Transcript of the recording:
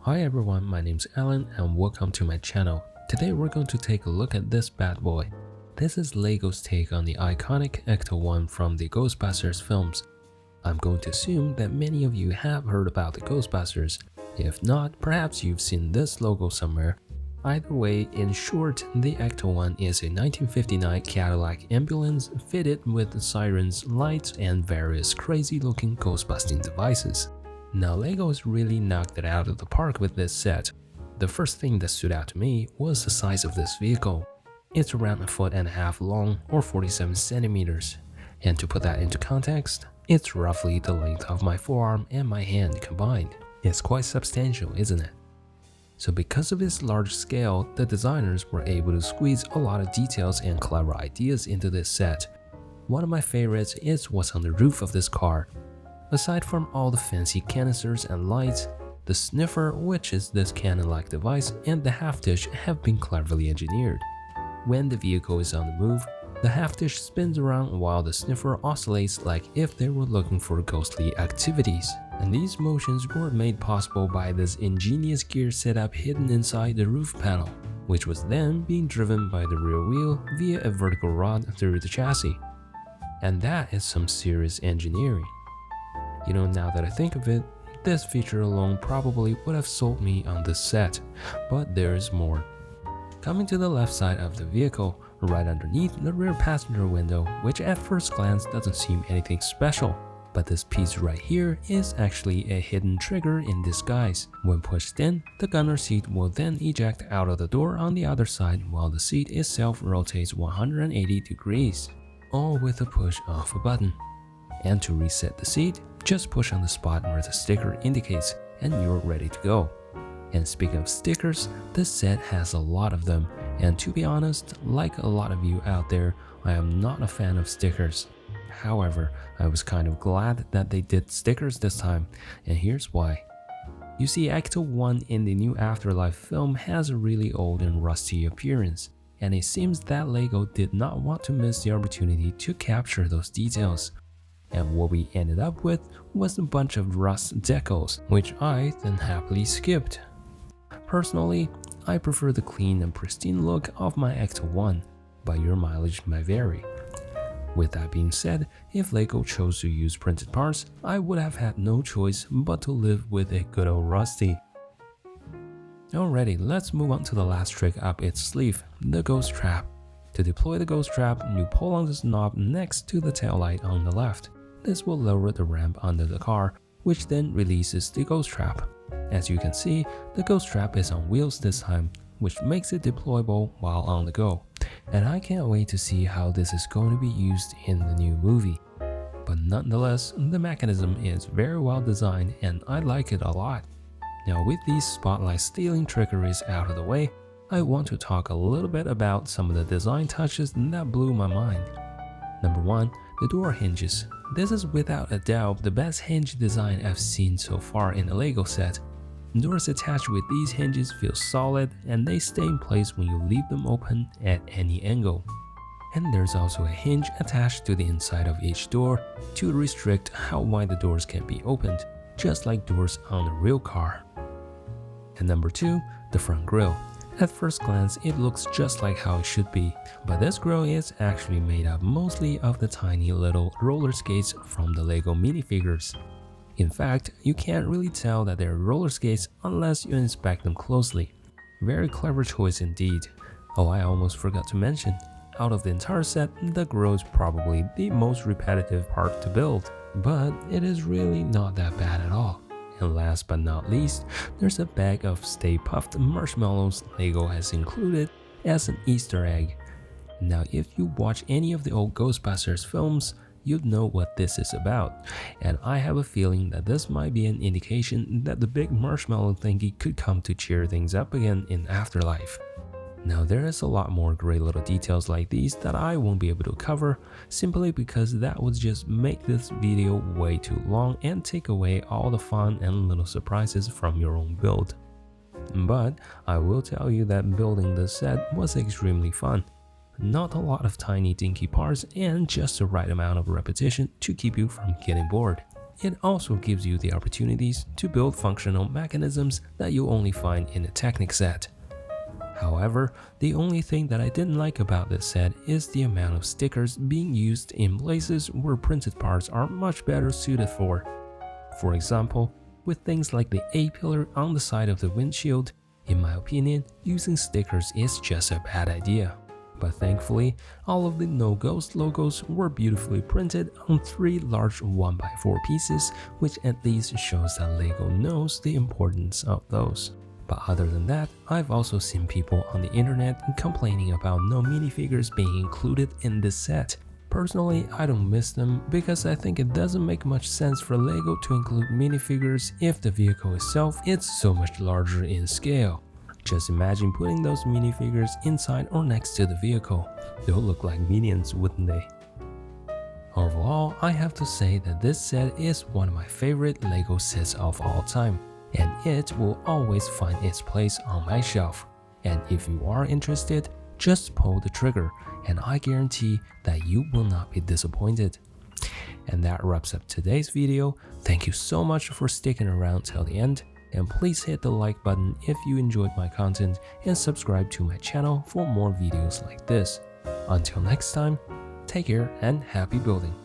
Hi everyone, my name's Alan and welcome to my channel. Today we're going to take a look at this bad boy. This is Lego's take on the iconic Ecto-1 from the Ghostbusters films. I'm going to assume that many of you have heard about the Ghostbusters. If not, perhaps you've seen this logo somewhere. Either way, in short, the Ecto-1 is a 1959 Cadillac ambulance fitted with sirens, lights, and various crazy looking ghostbusting devices. Now Lego has really knocked it out of the park with this set. The first thing that stood out to me was the size of this vehicle. It's around 1.5 feet long or 47 centimeters. And to put that into context, it's roughly the length of my forearm and my hand combined. It's quite substantial, isn't it? So because of its large scale, the designers were able to squeeze a lot of details and clever ideas into this set. One of my favorites is what's on the roof of this car. Aside from all the fancy canisters and lights, the sniffer, which is this cannon-like device, and the half-dish have been cleverly engineered. When the vehicle is on the move, the half-dish spins around while the sniffer oscillates like if they were looking for ghostly activities. And these motions were made possible by this ingenious gear setup hidden inside the roof panel, which was then being driven by the rear wheel via a vertical rod through the chassis. And that is some serious engineering. You know, now that I think of it, this feature alone probably would have sold me on this set, but there's more. Coming to the left side of the vehicle, right underneath the rear passenger window, which at first glance doesn't seem anything special, but this piece right here is actually a hidden trigger in disguise. When pushed in, the gunner seat will then eject out of the door on the other side while the seat itself rotates 180 degrees, all with a push of a button. And to reset the seat, just push on the spot where the sticker indicates and you're ready to go. And speaking of stickers, this set has a lot of them, and to be honest, like a lot of you out there, I am not a fan of stickers. However, I was kind of glad that they did stickers this time, and here's why. You see, Ecto-1 in the new Afterlife film has a really old and rusty appearance, and it seems that Lego did not want to miss the opportunity to capture those details. And what we ended up with was a bunch of rust decals, which I then happily skipped. Personally, I prefer the clean and pristine look of my Ecto-1, but your mileage may vary. With that being said, if Lego chose to use printed parts, I would have had no choice but to live with a good old rusty. Alrighty, let's move on to the last trick up its sleeve, the ghost trap. To deploy the ghost trap, you pull on this knob next to the taillight on the left. This will lower the ramp under the car, which then releases the ghost trap. As you can see, the ghost trap is on wheels this time, which makes it deployable while on the go. And I can't wait to see how this is going to be used in the new movie. But nonetheless, the mechanism is very well designed and I like it a lot. Now with these spotlight stealing trickeries out of the way, I want to talk a little bit about some of the design touches that blew my mind. Number 1, the door hinges. This is without a doubt the best hinge design I've seen so far in a Lego set. Doors attached with these hinges feel solid and they stay in place when you leave them open at any angle. And there's also a hinge attached to the inside of each door to restrict how wide the doors can be opened, just like doors on a real car. And number 2, the front grille. At first glance, it looks just like how it should be, but this grille is actually made up mostly of the tiny little roller skates from the Lego minifigures. In fact, you can't really tell that they're roller skates unless you inspect them closely. Very clever choice indeed. Oh, I almost forgot to mention, out of the entire set, the grill is probably the most repetitive part to build, but it is really not that bad at all. And last but not least, there's a bag of Stay Puft marshmallows Lego has included as an Easter egg. Now if you watch any of the old Ghostbusters films, you'd know what this is about, and I have a feeling that this might be an indication that the big marshmallow thingy could come to cheer things up again in Afterlife. Now there is a lot more great little details like these that I won't be able to cover, simply because that would just make this video way too long and take away all the fun and little surprises from your own build. But I will tell you that building this set was extremely fun. Not a lot of tiny dinky parts and just the right amount of repetition to keep you from getting bored. It also gives you the opportunities to build functional mechanisms that you'll only find in a Technic set. However, the only thing that I didn't like about this set is the amount of stickers being used in places where printed parts are much better suited for. For example, with things like the A-pillar on the side of the windshield, in my opinion, using stickers is just a bad idea. But thankfully, all of the No Ghost logos were beautifully printed on 3 large 1x4 pieces, which at least shows that Lego knows the importance of those. But other than that, I've also seen people on the internet complaining about no minifigures being included in this set. Personally, I don't miss them because I think it doesn't make much sense for Lego to include minifigures if the vehicle itself is so much larger in scale. Just imagine putting those minifigures inside or next to the vehicle. They'll look like minions, wouldn't they? Overall, I have to say that this set is one of my favorite Lego sets of all time, and it will always find its place on my shelf. And if you are interested, just pull the trigger, and I guarantee that you will not be disappointed. And that wraps up today's video. Thank you so much for sticking around till the end. And please hit the like button if you enjoyed my content and subscribe to my channel for more videos like this. Until next time, take care and happy building.